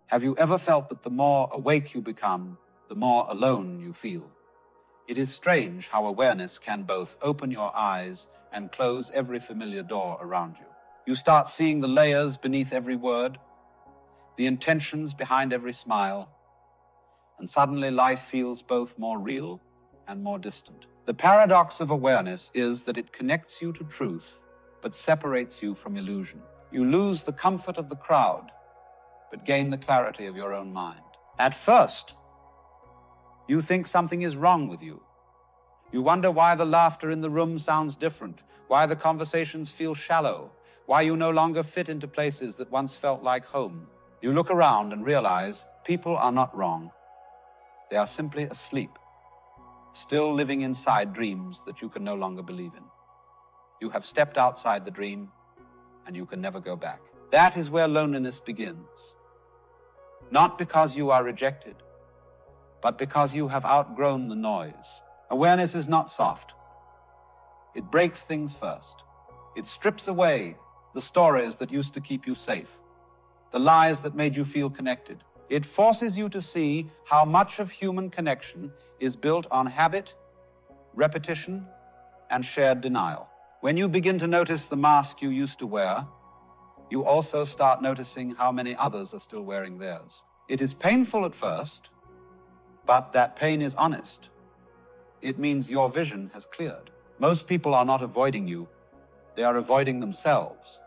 Have you ever felt that the more awake you become, the more alone you feel? It is strange how awareness can both open your eyes and close every familiar door around you. You start seeing the layers beneath every word, the intentions behind every smile, and suddenly life feels both more real and more distant. The paradox of awareness is that it connects you to truth, but separates you from illusion. You lose the comfort of the crowd, but gain the clarity of your own mind. At first, you think something is wrong with you. You wonder why the laughter in the room sounds different, why the conversations feel shallow, why you no longer fit into places that once felt like home. You look around and realize people are not wrong. They are simply asleep, still living inside dreams that you can no longer believe in. You have stepped outside the dream, and you can never go back. That is where loneliness begins. Not because you are rejected, but because you have outgrown the noise. Awareness is not soft. It breaks things first. It strips away the stories that used to keep you safe, the lies that made you feel connected. It forces you to see how much of human connection is built on habit, repetition, and shared denial. When you begin to notice the mask you used to wear, you also start noticing how many others are still wearing theirs. It is painful at first, but that pain is honest. It means your vision has cleared. Most people are not avoiding you. They are avoiding themselves,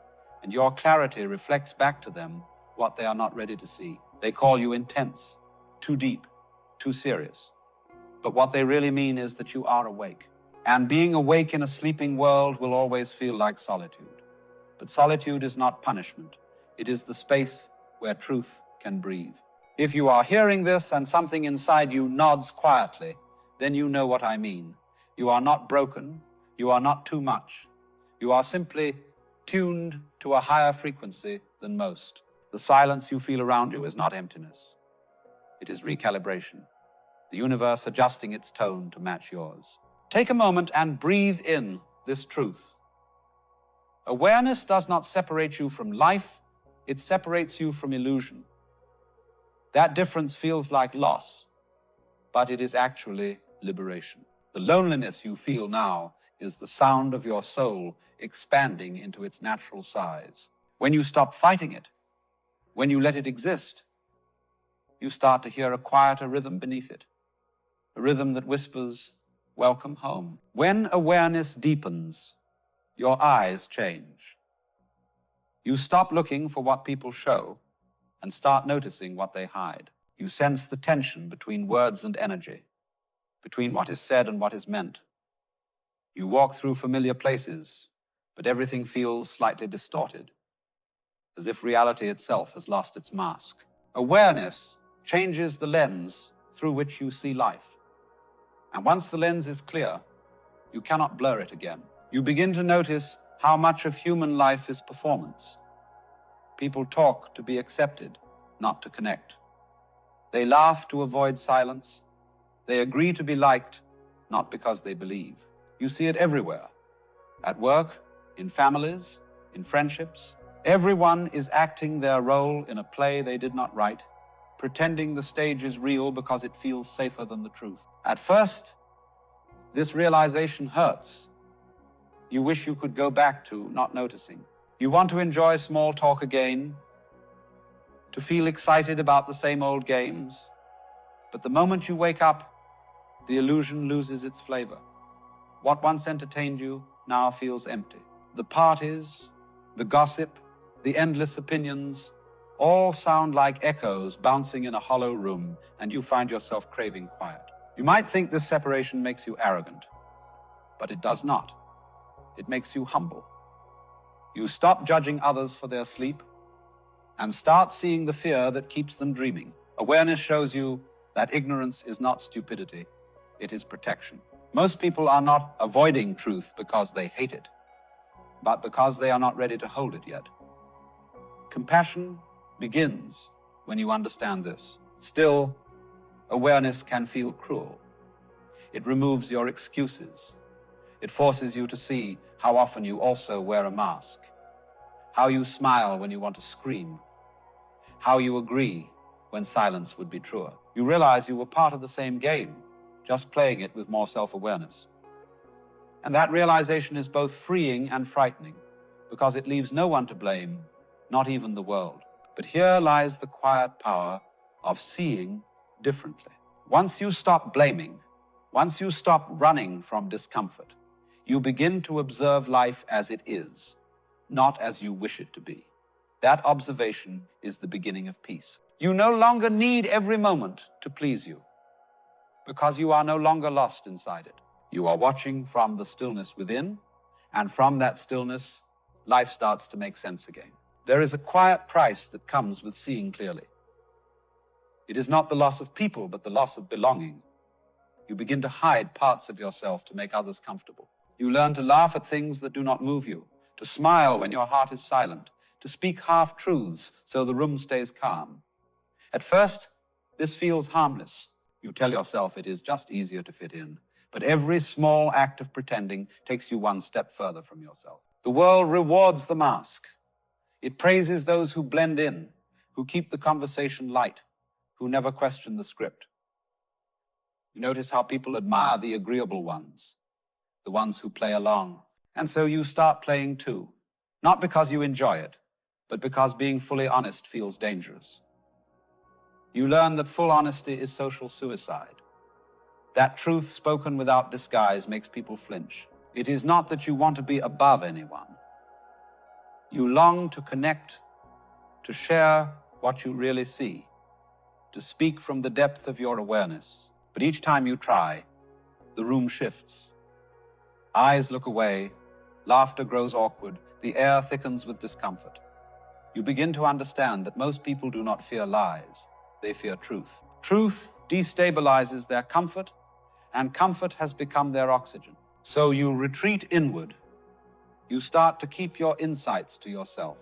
and your clarity reflects back to them what they are not ready to see. They call you intense, too deep, too serious. But what they really mean is that you are awake. And being awake in a sleeping world will always feel like solitude. But solitude is not punishment. It is the space where truth can breathe. If you are hearing this and something inside you nods quietly, then you know what I mean. You are not broken. You are not too much. You are simply tuned to a higher frequency than most. The silence you feel around you is not emptiness. It is recalibration, the universe adjusting its tone to match yours. Take a moment and breathe in this truth. Awareness does not separate you from life, it separates you from illusion. That difference feels like loss, but it is actually liberation. The loneliness you feel now is the sound of your soul expanding into its natural size. When you stop fighting it, when you let it exist, you start to hear a quieter rhythm beneath it, a rhythm that whispers, "Welcome home." When awareness deepens, your eyes change. You stop looking for what people show and start noticing what they hide. You sense the tension between words and energy, between what is said and what is meant. You walk through familiar places, but everything feels slightly distorted, as if reality itself has lost its mask. Awareness changes the lens through which you see life. And once the lens is clear, you cannot blur it again. You begin to notice how much of human life is performance. People talk to be accepted, not to connect. They laugh to avoid silence. They agree to be liked, not because they believe. You see it everywhere. At work, in families, in friendships. Everyone is acting their role in a play they did not write, pretending the stage is real because it feels safer than the truth. At first, this realization hurts. You wish you could go back to not noticing. You want to enjoy small talk again, to feel excited about the same old games. But the moment you wake up, the illusion loses its flavor. What once entertained you now feels empty. The parties, the gossip, the endless opinions, all sound like echoes bouncing in a hollow room, and you find yourself craving quiet. You might think this separation makes you arrogant, but it does not. It makes you humble. You stop judging others for their sleep and start seeing the fear that keeps them dreaming. Awareness shows you that ignorance is not stupidity, it is protection. Most people are not avoiding truth because they hate it, but because they are not ready to hold it yet. Compassion begins when you understand this. Still, awareness can feel cruel. It removes your excuses. It forces you to see how often you also wear a mask, how you smile when you want to scream, how you agree when silence would be truer. You realize you were part of the same game, just playing it with more self-awareness. And that realization is both freeing and frightening, because it leaves no one to blame, not even the world. But here lies the quiet power of seeing differently. Once you stop blaming, once you stop running from discomfort, you begin to observe life as it is, not as you wish it to be. That observation is the beginning of peace. You no longer need every moment to please you, because you are no longer lost inside it. You are watching from the stillness within, and from that stillness, life starts to make sense again. There is a quiet price that comes with seeing clearly. It is not the loss of people, but the loss of belonging. You begin to hide parts of yourself to make others comfortable. You learn to laugh at things that do not move you, to smile when your heart is silent, to speak half-truths so the room stays calm. At first, this feels harmless. You tell yourself it is just easier to fit in. But every small act of pretending takes you one step further from yourself. The world rewards the mask. It praises those who blend in, who keep the conversation light, who never question the script. You notice how people admire the agreeable ones, the ones who play along. And so you start playing too, not because you enjoy it, but because being fully honest feels dangerous. You learn that full honesty is social suicide. That truth spoken without disguise makes people flinch. It is not that you want to be above anyone. You long to connect, to share what you really see, to speak from the depth of your awareness. But each time you try, the room shifts. Eyes look away, laughter grows awkward, the air thickens with discomfort. You begin to understand that most people do not fear lies, they fear truth. Truth destabilizes their comfort, and comfort has become their oxygen. So you retreat inward. You start to keep your insights to yourself.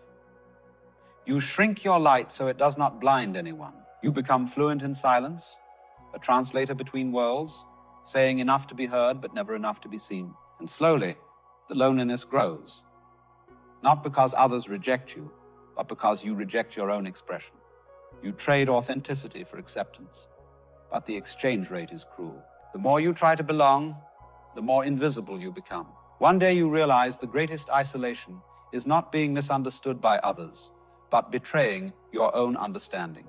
You shrink your light so it does not blind anyone. You become fluent in silence, a translator between worlds, saying enough to be heard but never enough to be seen. And slowly, the loneliness grows, not because others reject you, but because you reject your own expression. You trade authenticity for acceptance, but the exchange rate is cruel. The more you try to belong, the more invisible you become. One day you realize the greatest isolation is not being misunderstood by others, but betraying your own understanding.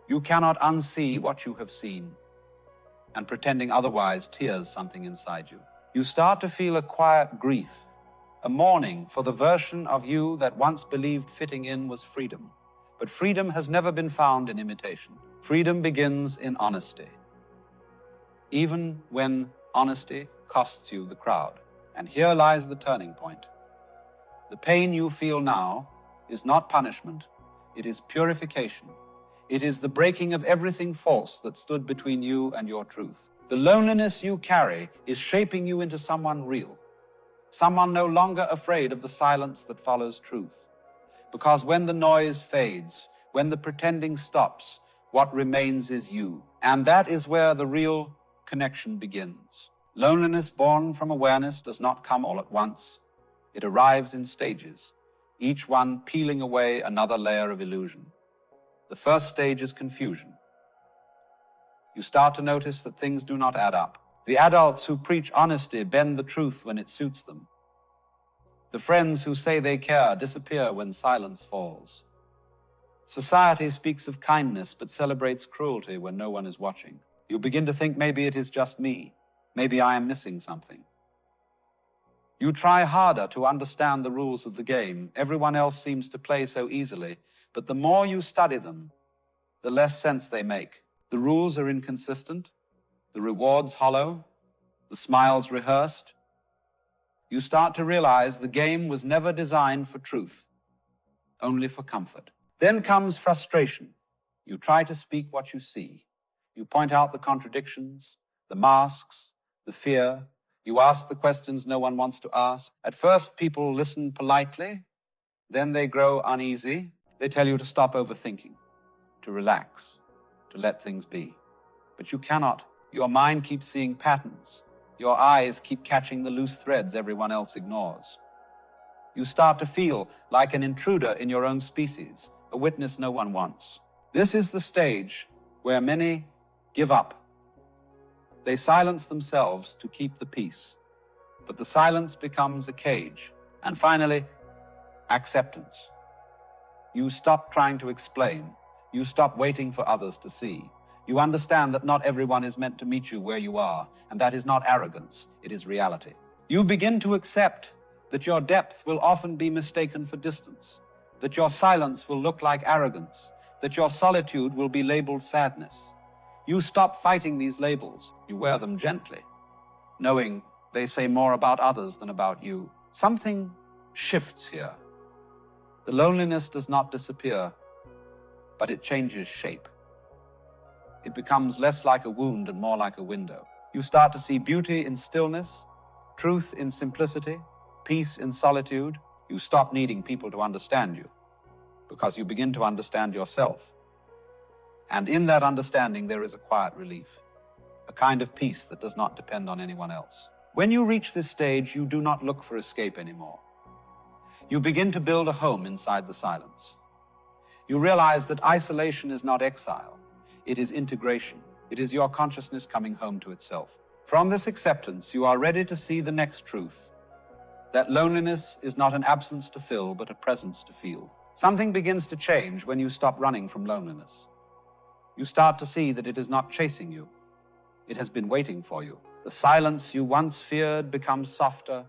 You cannot unsee what you have seen, and pretending otherwise tears something inside you. You start to feel a quiet grief, a mourning for the version of you that once believed fitting in was freedom. But freedom has never been found in imitation. Freedom begins in honesty, even when honesty costs you the crowd. And here lies the turning point. The pain you feel now is not punishment, it is purification. It is the breaking of everything false that stood between you and your truth. The loneliness you carry is shaping you into someone real, someone no longer afraid of the silence that follows truth. Because when the noise fades, when the pretending stops, what remains is you. And that is where the real connection begins. Loneliness born from awareness does not come all at once. It arrives in stages, each one peeling away another layer of illusion. The first stage is confusion. You start to notice that things do not add up. The adults who preach honesty bend the truth when it suits them. The friends who say they care disappear when silence falls. Society speaks of kindness but celebrates cruelty when no one is watching. You begin to think maybe it is just me. Maybe I am missing something. You try harder to understand the rules of the game. Everyone else seems to play so easily, but the more you study them, the less sense they make. The rules are inconsistent, the rewards hollow, the smiles rehearsed. You start to realize the game was never designed for truth, only for comfort. Then comes frustration. You try to speak what you see. You point out the contradictions, the masks, the fear. You ask the questions no one wants to ask. At first, people listen politely. Then they grow uneasy. They tell you to stop overthinking, to relax, to let things be. But you cannot. Your mind keeps seeing patterns. Your eyes keep catching the loose threads everyone else ignores. You start to feel like an intruder in your own species, a witness no one wants. This is the stage where many give up. They silence themselves to keep the peace, but the silence becomes a cage. And finally, acceptance. You stop trying to explain. You stop waiting for others to see. You understand that not everyone is meant to meet you where you are, and that is not arrogance, it is reality. You begin to accept that your depth will often be mistaken for distance, that your silence will look like arrogance, that your solitude will be labeled sadness. You stop fighting these labels. You wear them gently, knowing they say more about others than about you. Something shifts here. The loneliness does not disappear, but it changes shape. It becomes less like a wound and more like a window. You start to see beauty in stillness, truth in simplicity, peace in solitude. You stop needing people to understand you, because you begin to understand yourself. And in that understanding, there is a quiet relief, a kind of peace that does not depend on anyone else. When you reach this stage, you do not look for escape anymore. You begin to build a home inside the silence. You realize that isolation is not exile. It is integration. It is your consciousness coming home to itself. From this acceptance, you are ready to see the next truth, that loneliness is not an absence to fill, but a presence to feel. Something begins to change when you stop running from loneliness. You start to see that it is not chasing you. It has been waiting for you. The silence you once feared becomes softer,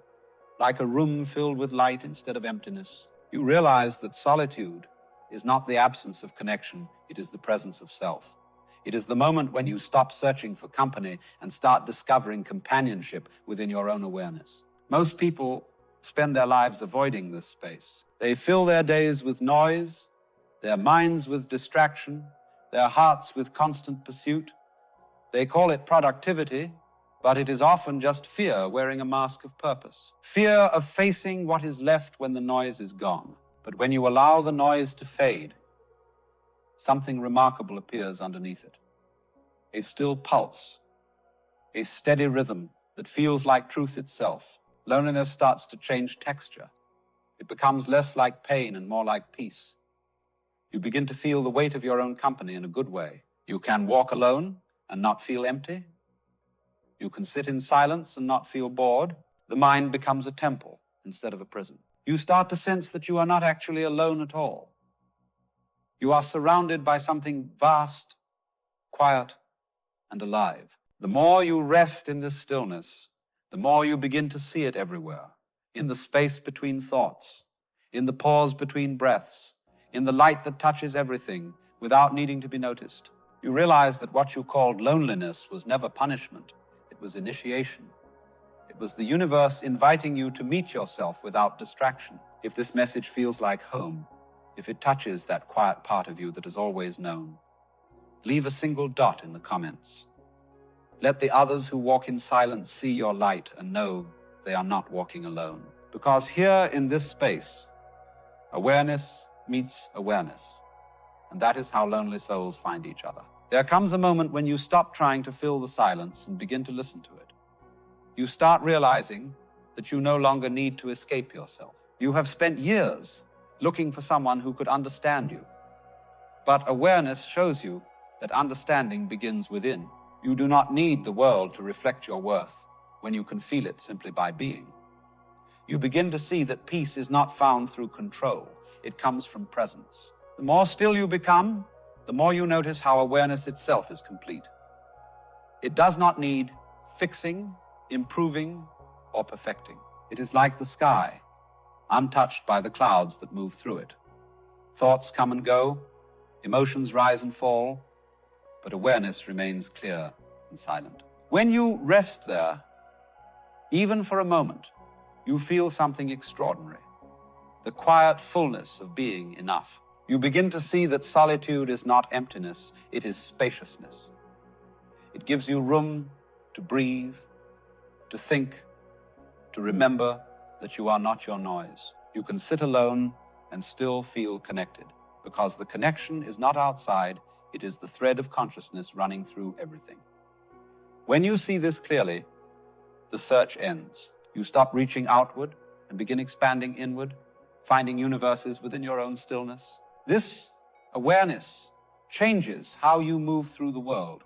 like a room filled with light instead of emptiness. You realize that solitude is not the absence of connection, it is the presence of self. It is the moment when you stop searching for company and start discovering companionship within your own awareness. Most people spend their lives avoiding this space. They fill their days with noise, their minds with distraction, their hearts with constant pursuit. They call it productivity, but it is often just fear wearing a mask of purpose. Fear of facing what is left when the noise is gone. But when you allow the noise to fade, something remarkable appears underneath it. A still pulse, a steady rhythm that feels like truth itself. Loneliness starts to change texture. It becomes less like pain and more like peace. You begin to feel the weight of your own company in a good way. You can walk alone and not feel empty. You can sit in silence and not feel bored. The mind becomes a temple instead of a prison. You start to sense that you are not actually alone at all. You are surrounded by something vast, quiet, and alive. The more you rest in this stillness, the more you begin to see it everywhere, in the space between thoughts, in the pause between breaths, in the light that touches everything without needing to be noticed. You realize that what you called loneliness was never punishment. It was initiation. It was the universe inviting you to meet yourself without distraction. If this message feels like home, if it touches that quiet part of you that is always known, leave a single dot in the comments. Let the others who walk in silence see your light and know they are not walking alone. Because here in this space, awareness meets awareness. And that is how lonely souls find each other. There comes a moment when you stop trying to fill the silence and begin to listen to it. You start realizing that you no longer need to escape yourself. You have spent years looking for someone who could understand you. But awareness shows you that understanding begins within. You do not need the world to reflect your worth when you can feel it simply by being. You begin to see that peace is not found through control. It comes from presence. The more still you become, the more you notice how awareness itself is complete. It does not need fixing, improving, or perfecting. It is like the sky, untouched by the clouds that move through it. Thoughts come and go, emotions rise and fall, but awareness remains clear and silent. When you rest there, even for a moment, you feel something extraordinary, the quiet fullness of being enough. You begin to see that solitude is not emptiness, it is spaciousness. It gives you room to breathe, to think, to remember that you are not your noise. You can sit alone and still feel connected, because the connection is not outside, it is the thread of consciousness running through everything. When you see this clearly, the search ends. You stop reaching outward and begin expanding inward, finding universes within your own stillness. This awareness changes how you move through the world.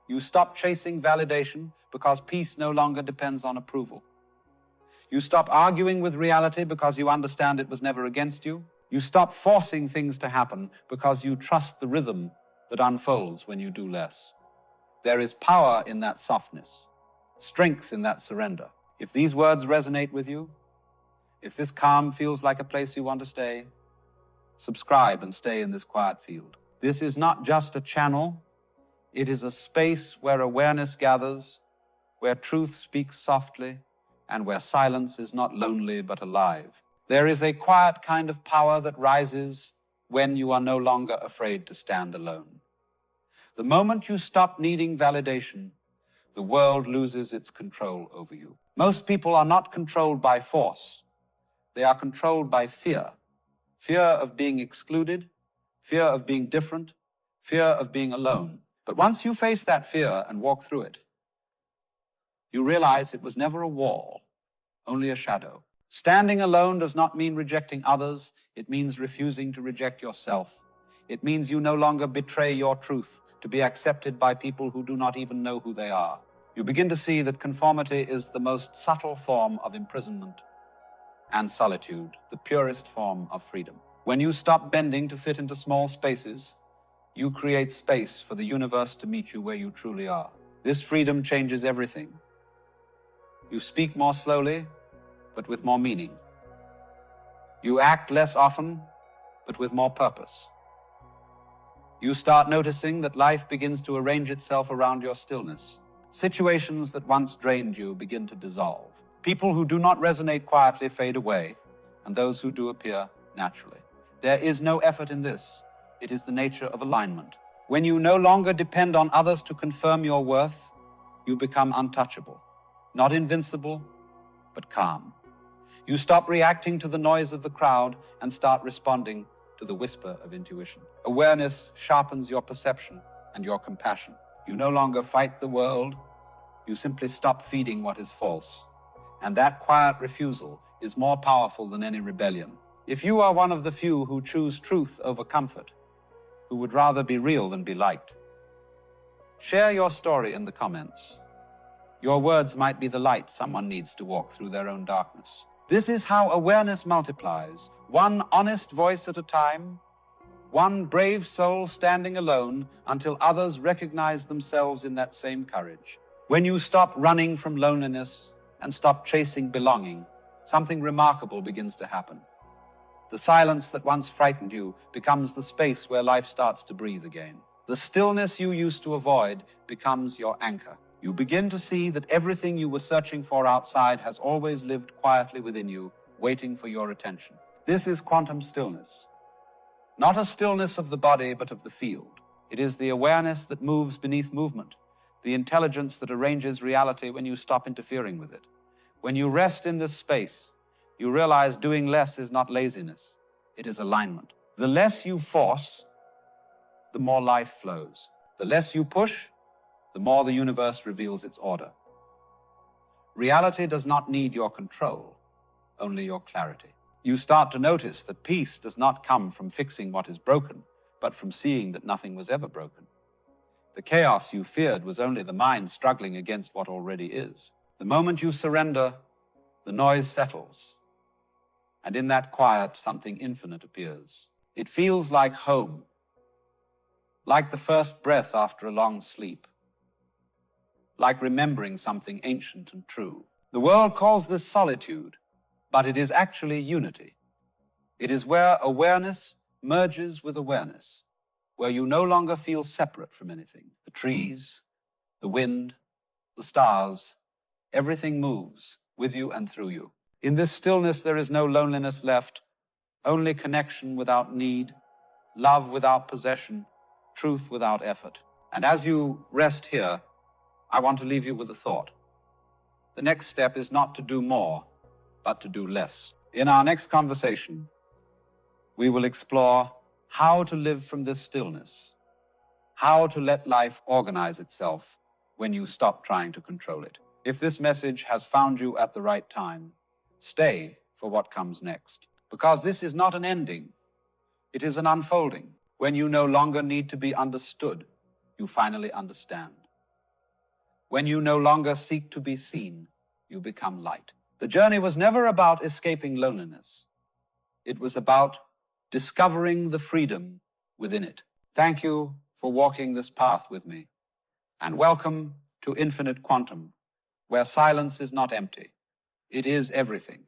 You stop chasing validation because peace no longer depends on approval. You stop arguing with reality because you understand it was never against you. You stop forcing things to happen because you trust the rhythm that unfolds when you do less. There is power in that softness, strength in that surrender. If these words resonate with you, if this calm feels like a place you want to stay, subscribe and stay in this quiet field. This is not just a channel. It is a space where awareness gathers, where truth speaks softly, and where silence is not lonely but alive. There is a quiet kind of power that rises when you are no longer afraid to stand alone. The moment you stop needing validation, the world loses its control over you. Most people are not controlled by force. They are controlled by fear. Fear of being excluded, fear of being different, fear of being alone. But once you face that fear and walk through it, you realize it was never a wall, only a shadow. Standing alone does not mean rejecting others. It means refusing to reject yourself. It means you no longer betray your truth to be accepted by people who do not even know who they are. You begin to see that conformity is the most subtle form of imprisonment, and solitude, the purest form of freedom. When you stop bending to fit into small spaces, you create space for the universe to meet you where you truly are. This freedom changes everything. You speak more slowly, but with more meaning. You act less often, but with more purpose. You start noticing that life begins to arrange itself around your stillness. Situations that once drained you begin to dissolve. People who do not resonate quietly fade away, and those who do appear naturally. There is no effort in this. It is the nature of alignment. When you no longer depend on others to confirm your worth, you become untouchable. Not invincible, but calm. You stop reacting to the noise of the crowd and start responding to the whisper of intuition. Awareness sharpens your perception and your compassion. You no longer fight the world. You simply stop feeding what is false. And that quiet refusal is more powerful than any rebellion. If you are one of the few who choose truth over comfort, who would rather be real than be liked, share your story in the comments. Your words might be the light someone needs to walk through their own darkness. This is how awareness multiplies, one honest voice at a time, one brave soul standing alone until others recognize themselves in that same courage. When you stop running from loneliness and stop chasing belonging, something remarkable begins to happen. The silence that once frightened you becomes the space where life starts to breathe again. The stillness you used to avoid becomes your anchor. You begin to see that everything you were searching for outside has always lived quietly within you, waiting for your attention. This is quantum stillness. Not a stillness of the body, but of the field. It is the awareness that moves beneath movement, the intelligence that arranges reality when you stop interfering with it. When you rest in this space, you realize doing less is not laziness, it is alignment. The less you force, the more life flows. The less you push, the more the universe reveals its order. Reality does not need your control, only your clarity. You start to notice that peace does not come from fixing what is broken, but from seeing that nothing was ever broken. The chaos you feared was only the mind struggling against what already is. The moment you surrender, the noise settles, and in that quiet, something infinite appears. It feels like home, like the first breath after a long sleep, like remembering something ancient and true. The world calls this solitude, but it is actually unity. It is where awareness merges with awareness, where you no longer feel separate from anything. The trees, the wind, the stars, everything moves with you and through you. In this stillness, there is no loneliness left, only connection without need, love without possession, truth without effort. And as you rest here, I want to leave you with a thought. The next step is not to do more, but to do less. In our next conversation, we will explore how to live from this stillness, how to let life organize itself when you stop trying to control it. If this message has found you at the right time, stay for what comes next. Because this is not an ending, it is an unfolding. When you no longer need to be understood, you finally understand. When you no longer seek to be seen, you become light. The journey was never about escaping loneliness. It was about discovering the freedom within it. Thank you for walking this path with me, and welcome to Infinite Quantum, where silence is not empty. It is everything.